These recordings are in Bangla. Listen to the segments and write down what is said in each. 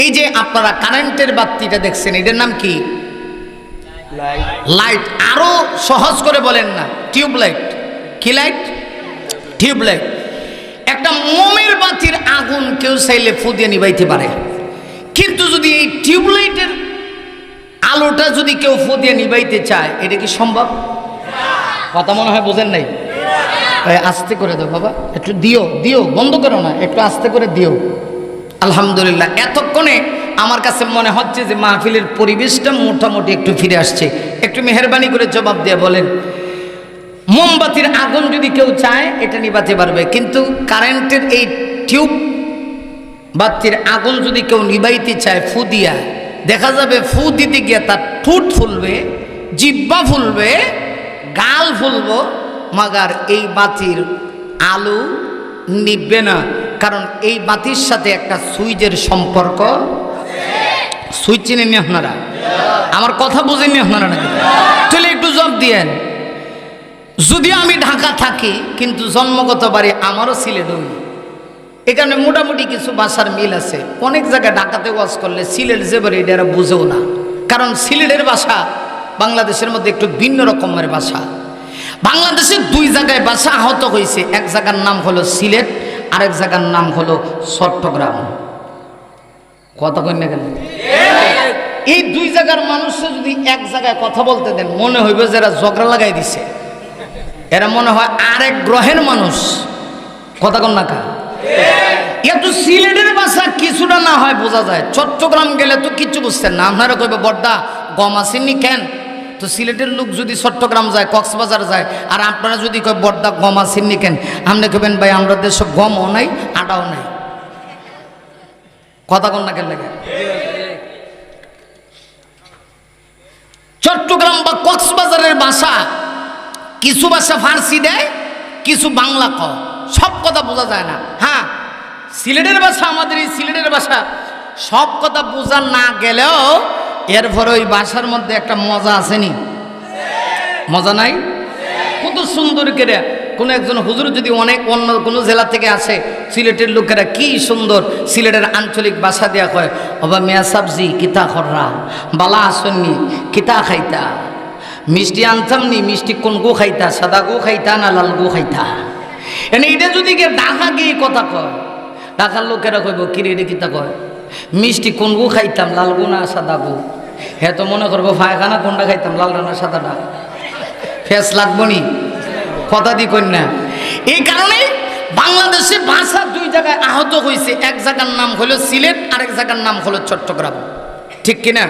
এই যে আপনারা কারেন্টের বাতিটা দেখছেন, এটার নাম কি? লাইট। আরো সহজ করে বলেন না, টিউবলাইট। কি লাইট? টিউবলাইট। একটা মোমের বাতির আগুন কেউ চাইলে ফু দিয়ে নিভাইতে পারে, কিন্তু যদি এই টিউবলাইটের আলোটা যদি কেউ ফু দিয়ে নিভাইতে চায়, এটা কি সম্ভব? কথা মনে হয় বোঝেন নাই। আস্তে করে দাও বাবা, একটু দিও দিও, বন্ধ করো না, একটু আস্তে করে দিও। আলহামদুলিল্লাহ, এতক্ষণে আমার কাছে মনে হচ্ছে যে মাহফিলের পরিবেশটা মোটামুটি একটু ফিরে আসছে। একটু মেহেরবানি করে জবাব দিয়ে বলেন, মোমবাতির আগুন যদি কেউ চায় এটা নিভাতে পারবে, কিন্তু কারেন্টের এই টিউব বাতির আগুন যদি কেউ নিভাইতে চায় ফু দিয়া, দেখা যাবে ফু দিতে গিয়ে তার ঠোঁট ফুলবে, জিহ্বা ফুলবে, গাল ফুলবো, মাগার এই বাতির আলো নিভবে না। কারণ এই বাতির সাথে একটা সুইচের সম্পর্ক। সুইচ চিনেননি আপনারা? আমার কথা বুঝেননি আপনারা নাকি? তাহলে একটু জবাব দিয়েন। যদিও আমি ঢাকা থাকি, কিন্তু জন্মগত বাড়ি আমারও সিলেট। এখানে মোটামুটি কিছু ভাষার মিল আছে। অনেক জায়গায় ঢাকাতে ওয়াজ করলে সিলেট যে বাড়ি এটা বুঝেও না, কারণ সিলেটের ভাষা বাংলাদেশের মধ্যে একটু ভিন্ন রকমের ভাষা। বাংলাদেশের দুই জায়গায় ভাষা আহত হয়েছে, এক জায়গার নাম হলো সিলেট, আরেক জায়গার নাম হলো চট্টগ্রাম। কথা কই না কেন? এই দুই জায়গার মানুষে যদি এক জায়গায় কথা বলতে দেন, মনে হইবে যে এরা ঝগড়া লাগাই দিছে, এরা মনে হয় আরেক গ্রহের মানুষ। কথা কন না কা? একটু সিলেটের ভাষা কিছুটা না হয় বোঝা যায়, চট্টগ্রাম গেলে তো কিচ্ছু বুঝতেন না। আপনারা কইবে বড়দা গম আসেননি কেন? তো সিলেটের লোক যদি চট্টগ্রাম যায়, কক্সবাজার যায়, আর আপনারা যদি কয় বড়দা গম আসেননি কেন, আপনি কইবেন ভাই আমরা দেশে গমও নাই আটাও নাই। কথা কন না কেন লাগে? চট্টগ্রাম বা কক্সবাজারের ভাষা, কিছু ভাষা ফার্সি দেয়, কিছু বাংলা কয়, সব কথা বোঝা যায় না। হ্যাঁ, সিলেটের ভাষা, আমাদের এই সিলেটের ভাষা সব কথা বোঝা না গেলেও এরপরে ওই ভাষার মধ্যে একটা মজা আসেনি? মজা নাই? কত সুন্দর করে কোনো একজন হুজুর যদি অন্য কোনো জেলা থেকে আসে, সিলেটের লোকেরা কি সুন্দর সিলেটের আঞ্চলিক ভাষা দেওয়া কয়, বাবা মেয়া সাবজি কিতা খররা, বালা আসননি কিতা খাইতা, মিষ্টি আনতামনি মিষ্টি কোন গো খাইতা, সাদা গো খাইতা না লাল গো খাইতা। এনে এটা যদি কে ঢাকা গিয়ে কথা কয়, ঢাকার লোকেরা কইব কিরে এটা কিতা কয়, মিষ্টি কোন গো খাইতাম, লাল গো না সাদা গো। হ্যাঁ, তো মনে করবো পায়খানা কোনটা খাইতাম, লালটা না সাদাটা। ফেস লাগবো নি? কথা দি কন্যা। এই কারণে বাংলাদেশে ভাষা দুই জায়গায় আহত হয়েছে, এক জায়গার নাম হলো সিলেট, আরেক জায়গার নাম হলো চট্টগ্রাম। ঠিক কিনা?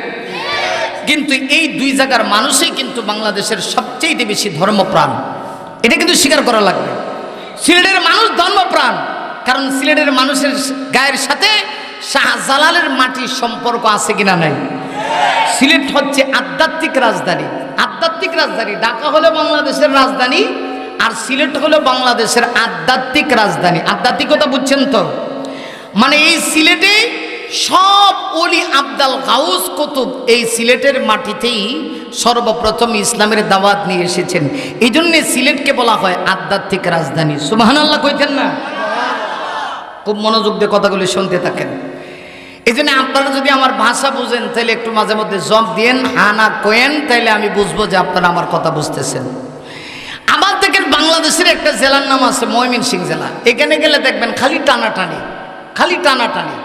কিন্তু এই দুই জায়গার মানুষই কিন্তু বাংলাদেশের সবচেয়ে বেশি ধর্মপ্রাণ, এটা কিন্তু স্বীকার করা লাগবে। সিলেটের মানুষ ধর্মপ্রাণ, কারণ সিলেটের মানুষের গায়ের সাথে শাহজালালের মাটির সম্পর্ক আছে কিনা নাই? সিলেট হচ্ছে আধ্যাত্মিক রাজধানী, আধ্যাত্মিক রাজধানী। ঢাকা হলো বাংলাদেশের রাজধানী, আর সিলেট হলো বাংলাদেশের আধ্যাত্মিক রাজধানী। আধ্যাত্মিকতা বুঝছেন তো? মানে এই সিলেটে সব ওলি আবদাল গাউস কুতুব এই সিলেটের মাটিতেই সর্বপ্রথম ইসলামের দাওয়াত নিয়ে এসেছেন। এই জন্যে সিলেটকে বলা হয় আধ্যাত্মিক রাজধানী। সুবহানাল্লাহ কইতেন না? খুব মনোযোগ দিয়ে কথাগুলি শুনতে থাকেন। এই জন্য আপনারা যদি আমার ভাষা বুঝেন, তাহলে একটু মাঝে মধ্যে জব দিয়েন, হানা কোয়েন, তাইলে আমি বুঝবো যে আপনারা আমার কথা বুঝতেছেন। আমার দেখেন বাংলাদেশের একটা জেলার নাম আছে ময়মনসিংহ জেলা। এখানে গেলে দেখবেন খালি টানাটানি, খালি টানাটানি।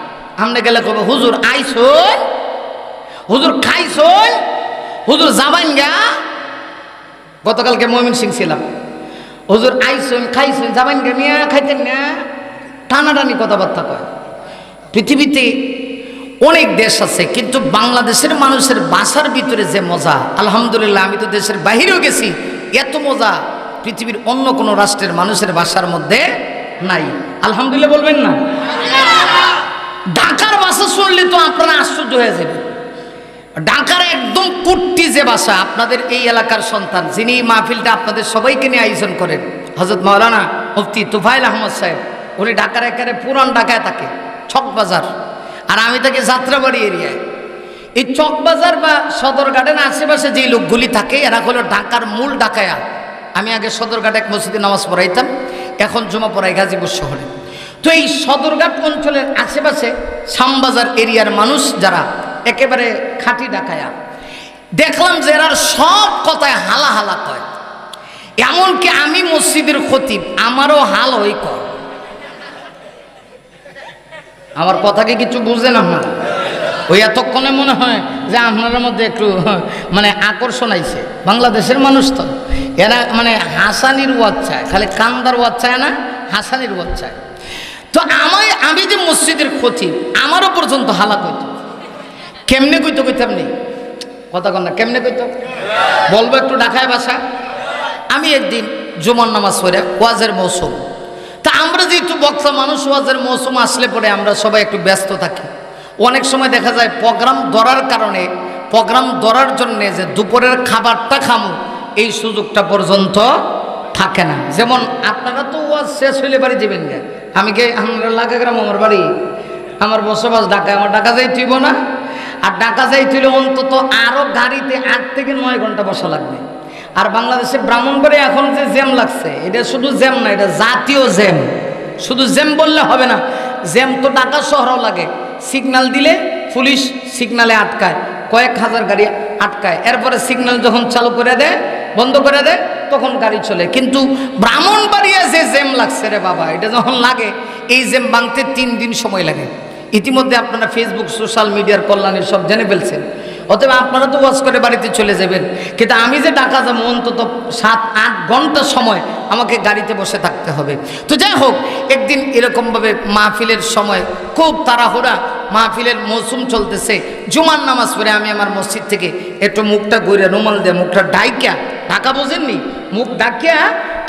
আমরা গেলে কবে হুজুর আইসন, হুজুর খাইছন, হুজুর যাবেন গা। গতকালকে ময়মনসিংহ ছিলাম, হুজুর আইসন খাইছন যাবেন গা, মিয়া খাইতেন না, টানাটানি কথাবার্তা কয়। পৃথিবীতে অনেক দেশ আছে, কিন্তু বাংলাদেশের মানুষের ভাষার ভিতরে যে মজা, আলহামদুলিল্লাহ আমি তো দেশের বাহিরেও গেছি, এত মজা পৃথিবীর অন্য কোনো রাষ্ট্রের মানুষের ভাষার মধ্যে নাই। আলহামদুলিল্লাহ বলবেন না? ঢাকার ভাষা শুনলে তো আপনারা আশ্চর্য হয়ে যাবেন। ঢাকার একদম কুট্টি যে ভাষা, আপনাদের এই এলাকার সন্তান যিনি মাহফিলটা আপনাদের সবাইকে নিয়ে আয়োজন করেন, হযরত মাওলানা মুফতি তুফাইল আহমদ সাহেব, উনি ঢাকার একেবারে পুরান ঢাকায় থাকে, চকবাজার, আর আমি থাকি যাত্রাবাড়ি এরিয়ায়। এই চকবাজার বা সদরঘাটের আশেপাশে যে লোকগুলি থাকে, এরা হলো ঢাকার মূল ডাকায়া। আমি আগে সদরঘাটে এক মসজিদে নামাজ পড়াইতাম, এখন জমা পড়াই গাজীপুর শহরে। তো এই সদরঘাট অঞ্চলের আশেপাশে শ্যামবাজার এরিয়ার মানুষ যারা একেবারে খাঁটি ডাকায়া, দেখলাম যে এরা সব কথায় হালা হালা কয়। এমনকি আমি মসজিদের খতিব, আমারও হাল ওই কয়। আমার কথাকে কিছু বুঝেন আপনারা? ওই এতক্ষণে মনে হয় যে আপনার মধ্যে একটু মানে আকর্ষণ আইছে। বাংলাদেশের মানুষ তো এরা মানে হাসানির ওয়াজ চায়, খালি কান্দার ওয়াজ চায় না, হাসানির ওয়াজ চায়। তো আমি যে মসজিদের খতিব, আমারও পর্যন্ত হালা কইতো। কেমনে কইতো কইতাম নেই কথা কন না, কেমনে কইতো বলবো একটু ঢাকায় ভাষা। আমি একদিন জুমার নামাজ পড়ে, ওয়াজের মৌসুম, তা আমরা যেহেতু বক্তা মানুষ, ওয়াজের মৌসুম আসলে পরে আমরা সবাই একটু ব্যস্ত থাকি। অনেক সময় দেখা যায় প্রোগ্রাম ধরার কারণে, প্রোগ্রাম ধরার জন্যে যে দুপুরের খাবারটা খামু এই সুযোগটা পর্যন্ত থাকে না। যেমন আপনারা তো ওয়াজ শেষ হইলে বাড়ি যাবেন না, আমি কে আমরা লাগা গ্রাম আমার বাড়ি, আমার বসবাস ঢাকায়, আমার ঢাকা যাই তুইব না। আর ঢাকা যাই তুইলে অন্তত আরও গাড়িতে 8 থেকে 9 ঘন্টা বসা লাগবে। আর বাংলাদেশে ব্রাহ্মণবাড়ি এখন যে জ্যাম লাগছে, এটা শুধু জ্যাম না, এটা জাতীয় জ্যাম। শুধু জ্যাম বললে হবে না, জ্যাম তো ঢাকা শহরেও লাগে। সিগন্যাল দিলে পুলিশ সিগনালে আটকায়, কয়েক হাজার গাড়ি আটকায়। এরপরে সিগন্যাল যখন চালু করে দেয়, বন্ধ করে দেয়, তখন গাড়ি চলে। কিন্তু ব্রাহ্মণবাড়িয়া যে জ্যাম লাগছে রে বাবা, এটা যখন লাগে, এই জ্যাম ভাঙতে 3 দিন সময় লাগে। ইতিমধ্যে আপনারা ফেসবুক, সোশ্যাল মিডিয়ার কল্যাণে সব জেনে ফেলছেন। অতএব আপনারা তো ওয়াজ করে বাড়িতে চলে যাবেন, কিন্তু আমি যে ঢাকা যাবো অন্তত 7-8 ঘন্টা সময় আমাকে গাড়িতে বসে থাকতে হবে। তো যাই হোক, একদিন এরকমভাবে মাহফিলের সময় খুব তাড়াহুড়া, মাহফিলের মৌসুম চলতেছে, জুমার নামাজ পড়ে আমি আমার মসজিদ থেকে একটু মুখটা ঘুরে রুমাল দিয়ে মুখটা ডাইকা, ঢাকা বোঝেননি, মুখ ডাকিয়া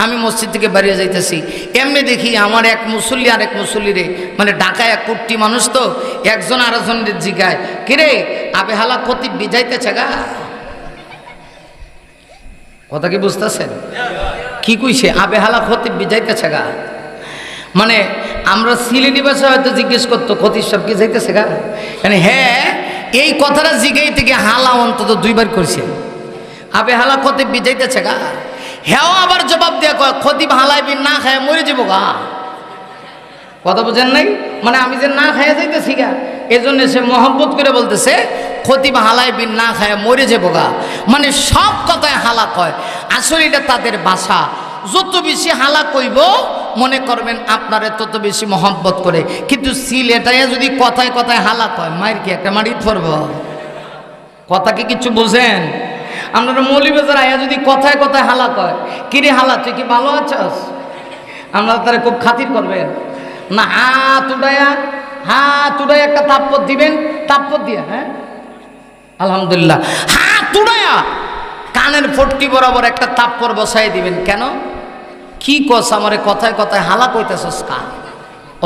আমি মসজিদ থেকে বেরিয়ে যাইতেছি। এমনি দেখি আমার এক মুসল্লি আর এক মুসল্লিরে, মানে ঢাকায় এক কুট্টি মানুষ তো, একজন আরেকজনের জিগায়, কিরে আবেহালা খতিব বিজাইতেছে গা। কথা কি বুঝতেছেন? কি কইছে? আবেহালা খতিব বিজাইতেছে গা। মানে আমরা সিলেটি ভাষা হয়তো জিজ্ঞেস করতো, খতিব সব কি যাইতেছে গা, মানে হ্যাঁ, এই কথাটা জিগাই থেকে হালা অন্তত 2 বার করছে, আবেহালা খতিব বিজাইতেছে গা। হ্যাঁ আবার জবাব দেয়া কয়, খতিব হালাইবি না খায় মরে যাবো গা। কথা বুঝেন নাই? মানে আমি যে না খাইয়া যাইতেছি গা, এজন্য সে মহব্বত করে বলতেছে খতিব হালাইবি না খায় মরে যাবো গা। মানে সব কথায় হালা কয়, আসলে এটা তাদের ভাষা। যত বেশি হালা কইব মনে করবেন আপনারে তত বেশি মহব্বত করে। কিন্তু সিলেটাইয়া যদি কথায় কথায় হালা কয়, মায়ের কি একটা মারিত পড়ব। কথা কি কিছু বুঝেন? আপনারা মৌলিবাজার আয়া যদি কথায় কথায় হালা কয়, কিরে হালা তুই কি ভালো আছস, আপনারা তারা খুব খাতির করবেন না। হাত উড়াইয়া একটা তাপ্পর দিবেন, তাপ্পর দিয়া হ্যাঁ আলহামদুলিল্লাহ, হাত উড়াইয়া কানের ফটকি বরাবর একটা তাপ্পর বসাই দিবেন। কেন? কি কস আমারে কথায় কথায় হালা কইতেছস কা?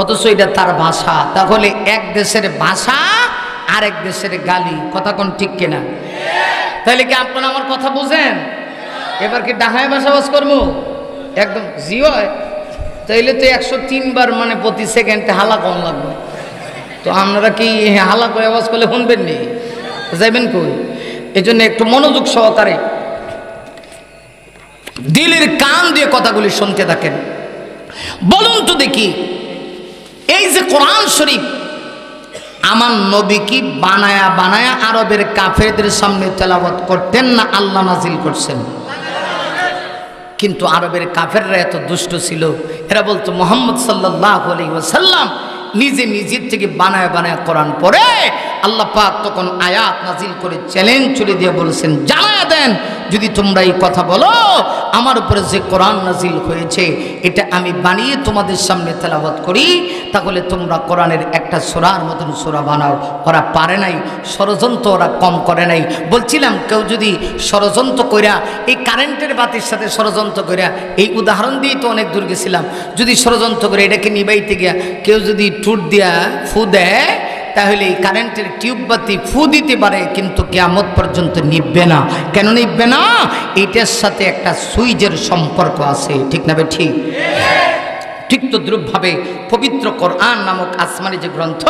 অথচ এটা তার ভাষা। তাহলে এক দেশের ভাষা আর এক দেশের গালি, কথা কোন ঠিক কিনা? তাহলে কি আপনারা আমার কথা বুঝেন? এবার কি ঢাকায় বাসাবাস করবো? একদম জি হয়। তাইলে তো 103 বার মানে প্রতি সেকেন্ডে হালা কম লাগবে। তো আপনারা কি হালা করে আওয়াজ করলে শুনবেন নি? যাইবেন কই? এই জন্য একটু মনোযোগ সহকারে দিলের কান দিয়ে কথাগুলি শুনতে থাকেন। বলুন তো দেখি, এই যে কোরআন শরীফ আমার নবী কি বানায়া বানায়া আরবের কাফেরদের সামনে তেলাওয়াত করতেন না আল্লাহ নাজিল করছেন? কিন্তু আরবের কাফেররা এত দুষ্ট ছিল, এরা বলতো মুহাম্মদ সাল্লাল্লাহু আলাইহি ওয়াসাল্লাম নিজের থেকে বানায় বানায় কোরআন পড়ে। আল্লাহ পাক তখন আয়াত নাজিল করে চ্যালেঞ্জ চলে দিয়ে বলেছেন, জানায়া দেন যদি তোমরা এই কথা বলো আমার উপরে যে কোরআন নাজিল হয়েছে এটা আমি বানিয়ে তোমাদের সামনে তেলাওয়াত করি, তাহলে তোমরা কোরআনের একটা সূরার মতন সূরা বানাও। ওরা পারে নাই, ষড়যন্ত্র ওরা কম করে নাই। বলছিলাম কেউ যদি ষড়যন্ত্র কইরা, এই কারেন্টের বাতির সাথে ষড়যন্ত্র কইরা, এই উদাহরণ দিয়েই তো অনেক দূর গেছিলাম, যদি ষড়যন্ত্র করে এটাকে নিবাইতে গিয়া কেউ যদি টুট দিয়া ফু দেয়, তাহলে এই কারেন্টের টিউব বাতি ফু দিতে পারে, কিন্তু কিয়ামত পর্যন্ত নিববে না। কেন নিববে না? এইটার সাথে একটা সুইচের সম্পর্ক আছে, ঠিক না? ঠিক। ঠিক তদ্রূপভাবে পবিত্র কোরআন নামক আসমানি যে গ্রন্থ,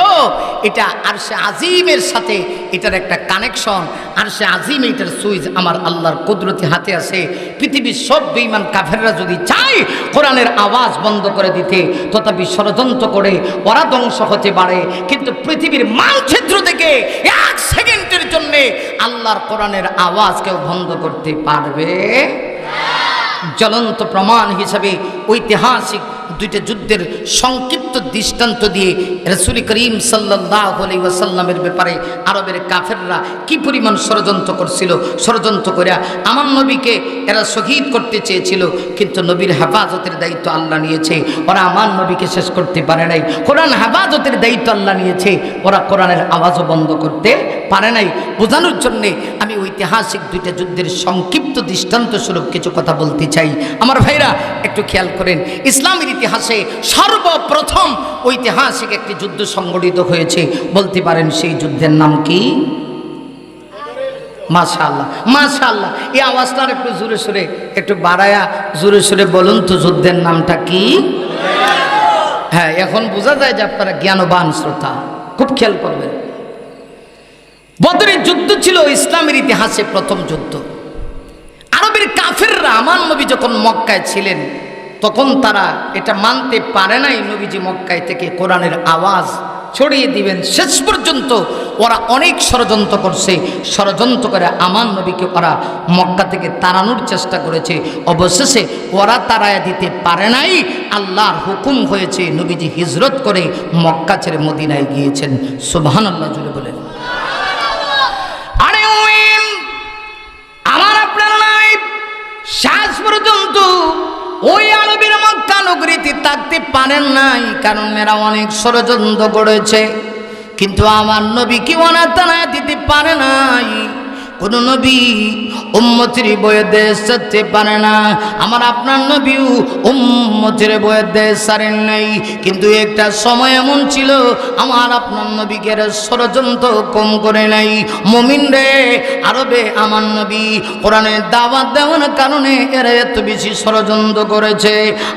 এটা আরশে আজিমের সাথে এটার একটা কানেকশন। আরশে আজিম এটার সুইচ আমার আল্লাহর কুদরতি হাতে আছে। পৃথিবীর সব বেঈমান কাফেররা যদি চায় কোরআনের আওয়াজ বন্ধ করে দিতে, তথাপি ষড়যন্ত্র করে ওরা ধ্বংস হতে পারে, কিন্তু পৃথিবীর মানচিত্র থেকে 1 সেকেন্ডের জন্য আল্লাহর কোরআনের আওয়াজ কেউ বন্ধ করতে পারবে। জ্বলন্ত প্রমাণ হিসাবে ঐতিহাসিক দুইটা যুদ্ধের সংক্ষিপ্ত দৃষ্টান্ত দিয়ে রাসূল করিম সাল্লাল্লাহু আলাইহি ওয়াসাল্লামের ব্যাপারে আরবের কাফেররা কি পরিমাণ ষড়যন্ত্র করছিল। ষড়যন্ত্র করে আমার নবীকে এরা শহীদ করতে চেয়েছিল, কিন্তু নবীর হেফাজতের দায়িত্ব আল্লাহ নিয়েছে, ওরা আমার নবীকে শেষ করতে পারে নাই। কোরআন হেফাজতের দায়িত্ব আল্লাহ নিয়েছে, ওরা কোরআনের আওয়াজও বন্ধ করতে পারে নাই। বোঝানোর জন্যে আমি ঐতিহাসিক দুইটা যুদ্ধের সংক্ষিপ্ত দৃষ্টান্ত স্বরূপ কিছু কথা বলতে চাই। আমার ভাইরা একটু খেয়াল করেন, ইসলামের ইতিহাসে সর্বপ্রথম ঐতিহাসিক একটি যুদ্ধ সংগঠিত হয়েছে, বলতে পারেন সেই যুদ্ধের নাম কি? মাশাআল্লাহ, মাশাআল্লাহ। এই আওয়াজটা একটু জোরে সোরে, একটু বাড়ায়া জোরে সোরে বলুন তো, যুদ্ধের নামটা কি? হ্যাঁ, এখন বোঝা যায় যে আপনারা জ্ঞানবান শ্রোতা। খুব খেয়াল করবেন, বদরের যুদ্ধ ছিল ইসলামের ইতিহাসে প্রথম যুদ্ধ। আরবের কাফেররা আমার নবী যখন মক্কায় ছিলেন, তখন তারা এটা মানতে পারে নাই নবীজি মক্কায় থেকে কোরআনের আওয়াজ ছড়িয়ে দিবেন। শেষ পর্যন্ত ওরা অনেক ষড়যন্ত্র করছে, ষড়যন্ত্র করে আমার নবীকে ওরা মক্কা থেকে তাড়ানোর চেষ্টা করেছে। অবশেষে ওরা তাড়ায়া দিতে পারে নাই, আল্লাহর হুকুম হয়েছে, নবীজি হিজরত করে মক্কা ছেড়ে মদিনায় গিয়েছেন। সুবহানাল্লাহ, জুড়ে বলেন। আরে আমার আপনার নাই শেষ পর্যন্ত ওই আরবের মক্কা নগরীতে থাকতে পারেন নাই, কারণ এরা অনেক ষড়যন্ত্র করেছে, কিন্তু আমার নবী কি ওনা তাড়ায়া দিতে পারে নাই। কোন নবী উম্মতের বয়ে দেশ ছাড়তে পারে না, আমার আপনার নবীও উম্মতের বয়ে দেশ ছাড়েন নাই। কিন্তু একটা সময় এমন ছিল, আমার আপনার নবীকে ষড়যন্ত্র কম করে নাই। মুমিন রে, আরবে আমার নবী কোরআনের দাওয়াত দেওয়ার কারণে এরা এত বেশি ষড়যন্ত্র করেছে।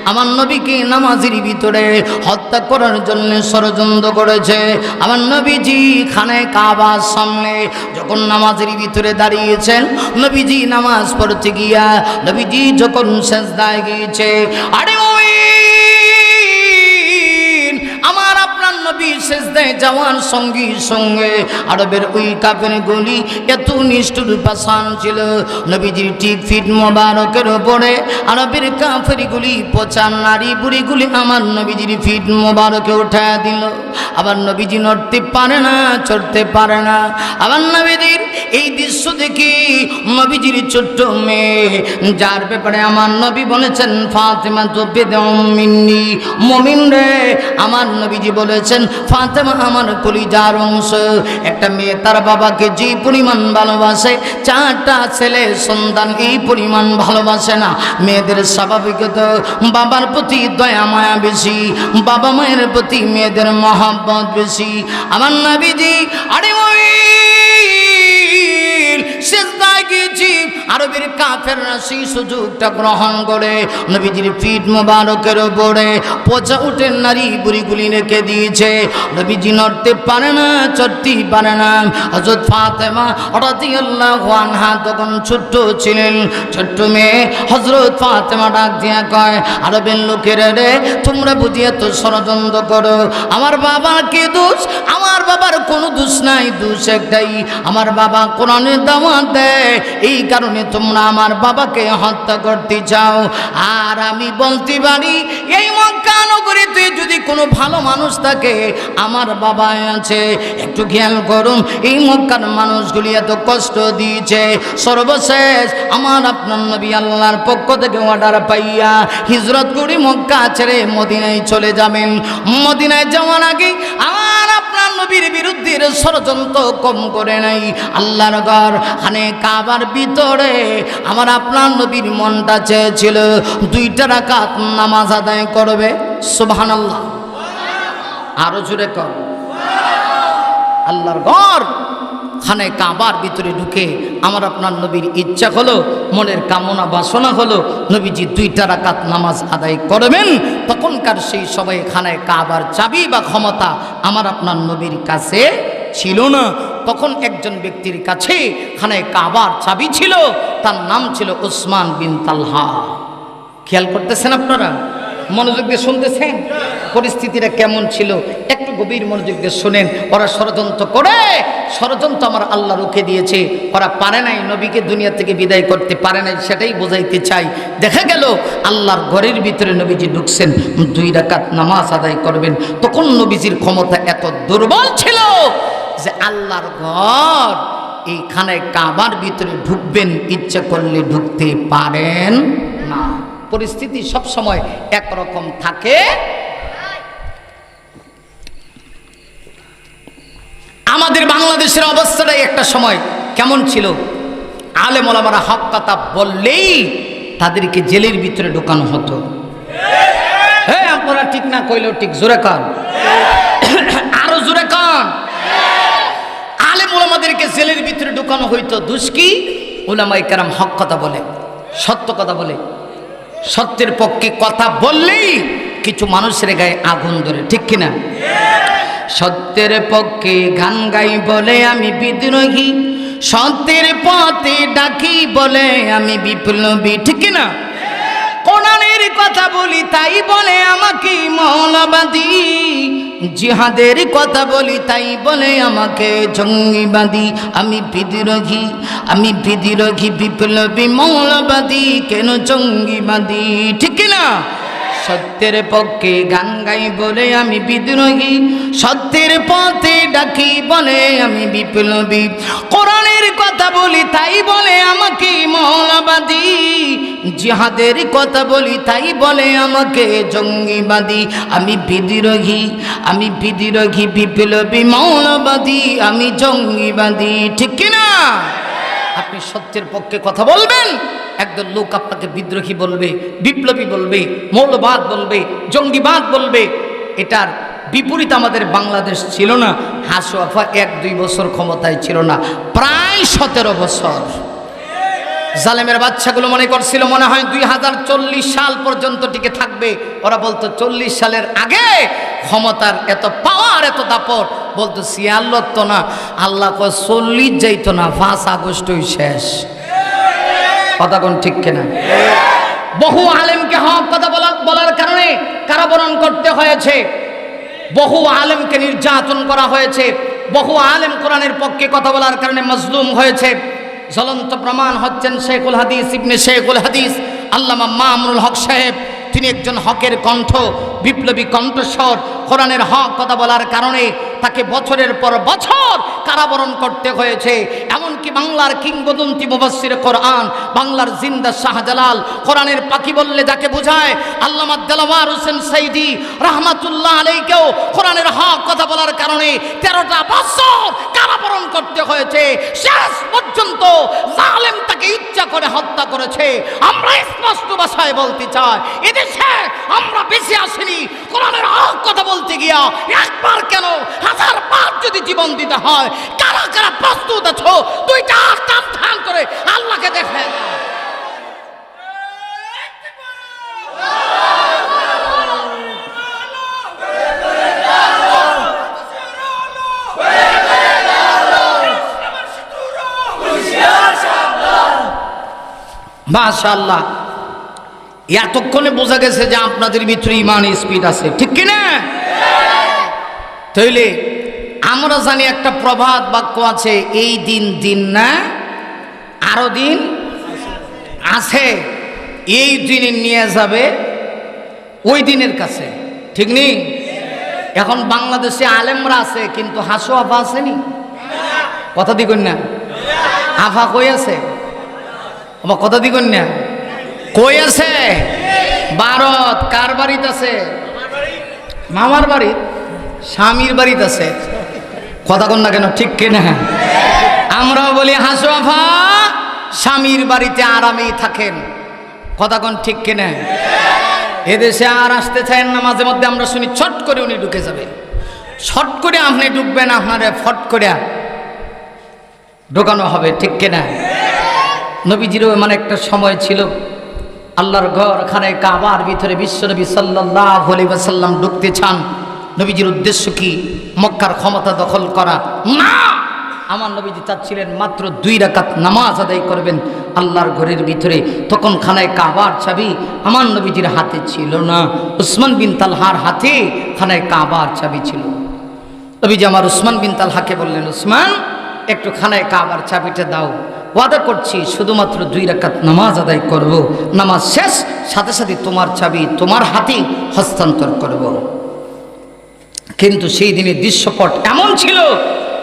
আমার নবীকে নামাজের ভিতরে হত্যা করার জন্য ষড়যন্ত্র করেছে। আমার নবীজি খানে কাবার সামনে যখন নামাজের ভিতরে দাঁড়িয়েছেন, নবীজি নামাজ পড়তে গিয়া নবীজি যখন সেজদায় গিয়েছে, আরে ওই আমার আপনার নবী সেজদায় যাওয়ার সঙ্গে সঙ্গে আরবের ওই কাফের গুলি এত নিষ্ঠুর পাষাণ ছিল, নবীজির ঠিক ফিট মোবারকের উপরে আরবের কাফের গুলি পচা নারী বুড়িগুলি আমার নবীজির ফিট মোবারকে উঠা দিল। আবার নবীজি নড়তে পারে না, চড়তে পারে না। আবার নবীজির এই দৃশ্য দেখি নবীজির ছোট্ট মেয়ে, যার ব্যাপারে আমার নবী বলেছেন ফাতেমা তো বেদম মিন্নি, মুমিন রে, আমার নবীজি বলেছেন ফাতেমা আমার কলিজার অংশ। একটা মেয়ে তার বাবাকে যে পরিমাণ ভালোবাসে, 4টা ছেলে সন্তান এই পরিমাণ ভালোবাসে না। মেয়েদের স্বাভাবিকত বাবার প্রতি দয়া মায়া বেশি, বাবা মায়ের প্রতি মেয়েদের মহব্বত বেশি। আমার নবীজি আরে ওই সেজদায় গিয়েছি, আরবের কাফেররা সেই সুযোগটা গ্রহণ করে নবীজির পিঠ মোবারকের উপরে পচা উঠে নারী বুড়িগুলি রেখে দিয়েছে। নবীজি নড়তে পারে না, চড়তেই পারে না। হযরত ফাতেমা রাদিয়াল্লাহু আনহা তখন ছোট্ট ছিলেন, ছোট্ট মেয়ে। হযরত ফাতেমা ডাক দিয়া কয়, আরবের লোকেরা রে, তোমরা বুঝি এত ষড়যন্ত্র করো, আমার বাবার কি দোষ? আমার বাবার কোনো দোষ নাই, দোষ একটাই, আমার বাবা কোরআনের দাওয়াত দেয়, এই কারণে তোমরা আমার বাবাকে হত্যা করতে চাও। আর আমি বলতে পারি, এই মক্কা নগরীতে যদি কোনো ভালো মানুষ থাকে, আমার বাবা আছে। একটু খেয়াল করুন, এই মক্কার মানুষগুলি এত কষ্ট দিয়েছে, সর্বশেষ আমার আপনার নবী আল্লাহর পক্ষ থেকে অর্ডার পাইয়া হিজরত করে মক্কা ছেড়ে মদিনায় চলে যাবেন। মদিনায় যাওয়ার আগে আমার আপনার নবীর বিরুদ্ধে ষড়যন্ত্র কম করে নাই। আল্লাহর ঘর খানে কাবার ভিতরে আমার আপনার নবীর মনটা চেয়েছিল 2টা রাকাত নামাজ আদায় করবে। সুবহানাল্লাহ, আরো জোরে কর। আল্লাহর ঘর খানায় কাবার ভিতরে ঢুকে আমার আপনার নবীর ইচ্ছা হলো, মনের কামনা বাসনা হলো নবীজি 2 রাকাত নামাজ আদায় করবেন। তখনকার সেই সময়ে খানায় কাবার চাবি বা ক্ষমতা আমার আপনার নবীর কাছে ছিল না। তখন একজন ব্যক্তির কাছে খানায় কাবার চাবি ছিল, তার নাম ছিল উসমান বিন তালহা। খেয়াল করতেছেন আপনারা? মনোযোগ দিয়ে শুনতেছেন? পরিস্থিতিটা কেমন ছিল একটু গভীর মনোযোগ দিয়ে শোনেন। ওরা ষড়যন্ত্র করে, ষড়যন্ত্র আমার আল্লাহ রুখে দিয়েছে। ওরা পারে নাই, নবীকে দুনিয়া থেকে বিদায় করতে পারে নাই, সেটাই বোঝাইতে চাই। দেখা গেল আল্লাহর ঘরের ভিতরে নবীজি ঢুকছেন, 2 রাকাত নামাজ আদায় করবেন। তখন নবীজির ক্ষমতা এত দুর্বল ছিল যে আল্লাহর ঘর এইখানে কাবার ভিতরে ঢুকবেন, ইচ্ছা করলে ঢুকতে পারেন না। পরিস্থিতি সব সময় একরকম থাকে। আমাদের বাংলাদেশের অবস্থাটাই একটা সময় কেমন ছিল, আলেম ওলামারা হক কথা বললেই তাদেরকে জেলের ভিতরে ঢোকানো হতো। হ্যাঁ, আপনারা ঠিক না কইলেও ঠিক, জোরে কান, আরো জোরে কান। আলেম ওলামাদেরকে জেলের ভিতরে ঢোকানো হইতো। দুষ্কি ওলামায়ে কেরাম হক কথা বলে, সত্য কথা বলে, সত্যের পক্ষে কথা বললেই কিছু মানুষের গায়ে আগুন ধরে, ঠিক কিনা? সত্যের পক্ষে গান গাই বলে আমি বিদ্রোহী, সত্যের পথে ডাকি বলে আমি বিপ্লবী, ঠিক কিনা? কোরআনের কথা বলি তাই বলে আমাকে মৌলবাদী, জিহাদের কথা বলি তাই বলে আমাকে জঙ্গিবাদী। আমি বিদ্রোহী, আমি বিদ্রোহী, বিপ্লবী, মৌলবাদী, কেন জঙ্গিবাদী, ঠিক কিনা? সত্যের পক্ষে গান গাই বলে আমি বিদ্রোহী, সত্যের পথে ডাকি বলে আমি বিপ্লবী। কোরআনের কথা বলি তাই বলে আমাকে মৌলবাদী, জিহাদের কথা বলি তাই বলে আমাকে জঙ্গিবাদী। আমি বিদ্রোহী, আমি বিদ্রোহী, বিপ্লবী, মৌলবাদী, আমি জঙ্গিবাদী, ঠিক কিনা? আপনি সত্যের পক্ষে কথা বলবেন, একদল লোক আপনাকে বিদ্রোহী বলবে, বিপ্লবী বলবে, মৌলবাদ বলবে, জঙ্গিবাদ বলবে। এটার বিপরীত আমাদের বাংলাদেশ ছিল না। হাসুয়াফা 1-2 বছর ক্ষমতায় ছিল না, প্রায় 17 বছর। জালেমের বাচ্চাগুলো মনে করছিল মনে হয় 2040 সাল পর্যন্ত টিকে থাকবে। ওরা বলতো 40 সালের আগে ক্ষমতার এত পাওয়ার, এত দাপট, বলতো 46 তো না, আল্লাহ কয় 40 যাইতো না, 5 আগস্টই শেষ। কথা কোন ঠিক কিনা? বহু আলেমকে হক কথা বলার কারণে কারাবরণ করতে হয়েছে, বহু আলেমকে নির্যাতন করা হয়েছে, বহু আলেম কোরআনের পক্ষে কথা বলার কারণে মজলুম হয়েছে। জ্বলন্ত প্রমাণ হচ্ছেন শেখুল হাদিস ইবনে শেখুল হাদিস আল্লামা মামুনুল হক সাহেব। তিনি একজন হকের কণ্ঠ, বিপ্লবী কণ্ঠস্বর। কোরআনের হক কথা বলার কারণে তাকে বছরের পর বছর কারাবরণ করতে হয়েছে। এমনকি বাংলার কিংবদন্তি মুফাসসির কোরআন, বাংলার জিন্দা শাহজালাল, কোরআনের পাখি বললে যাকে বোঝায়, আল্লামা দেলাওয়ার হোসেন সাইদি রাহমাতুল্লাহ আলাইহিকেও কোরআনের হক কথা বলার কারণে 13টা বছর কারাবরণ করতে হয়েছে। শেষ পর্যন্ত জালেম তাকে ইচ্ছা করে হত্যা করেছে। আমরা স্পষ্ট ভাষায় বলতে চাই, এদেশে আমরা বেঁচে আসিনি কোরআনের হক কথা বলতে গিয়া। একবার কেন, 1000 বার যদি জীবন দিতে হয়, কারা কারা প্রস্তুত আছো 2টা কান ধান করে আল্লাহকে দেখে? মাশাআল্লাহ, এতক্ষণে বোঝা গেছে যে আপনাদের ভিতরে ইমান স্পিড আছে, ঠিক কিনা? তাইলে আমরা জানি একটা প্রবাদ বাক্য আছে, এই দিন দিন না, আরো দিন আছে। এই দিনে নিয়ে যাবে ওই দিনের কাছে, ঠিক নেই? এখন বাংলাদেশে আলেমরা আছে, কিন্তু হাসু আফা আসেনি। কথা দিবেন না, আফা কই আছে? আমার কথা দিবেন না, কই আছে? ভারত। কার বাড়িতে আছে? মামার বাড়িত, স্বামীর বাড়িতে আছে। কথা কন না কেন, ঠিক কিনা? আমরাও বলি হাসু আফা স্বামীর বাড়িতে আরামেই থাকেন। কথা কন ঠিক কিনা? এদেশে আর আসতে চান না। মাঝে মধ্যে আমরা শুনি ছট করে উনি ঢুকে যাবে, ছট করে আপনি ঢুকবেন, আপনারে ফট করে ঢোকানো হবে, ঠিক কিনা? নবীজিরও এমন একটা সময় ছিল, আল্লাহর ঘর খানায় কাবার ভিতরে বিশ্বনবী সাল্লাল্লাহু আলাইহি ওয়াসাল্লাম ঢুকতে চান। নবীজির উদ্দেশ্য কি? মক্কার ক্ষমতা দখল করা না। আমার নবীজি চাচ্ছিলেন মাত্র 2 রাকাত নামাজ আদায় করবেন আল্লাহর ঘরের ভিতরে। তখন খানায় কাবার চাবি আমার নবীজির হাতে ছিল না, উসমান বিন তালহার হাতে খানায় কাবার চাবি ছিল। নবীজি আমার উসমান বিন তালহাকে বললেন, উসমান একটু খানায় কাবার চাবিটা দাও, ওয়াদা করছি শুধুমাত্র 2 রাকাত নামাজ আদায় করব, নামাজ শেষ সাথে সাথে তোমার চাবি তোমার হাতে হস্তান্তর করব। কিন্তু সেই দিনের দৃশ্যপট এমন ছিল,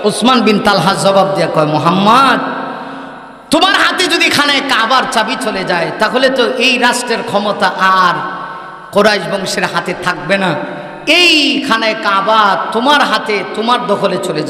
উসমান বিন তালহা জবাব দিয়া কয়, মুহাম্মদ তোমার হাতে যদি খানায় কাবার চাবি চলে যায় তাহলে তো এই রাষ্ট্রের ক্ষমতা আর কুরাইশ বংশের হাতে থাকবে না, এই খানায় কাবা তোমার হাতে তোমার দখলে চলে যাবে।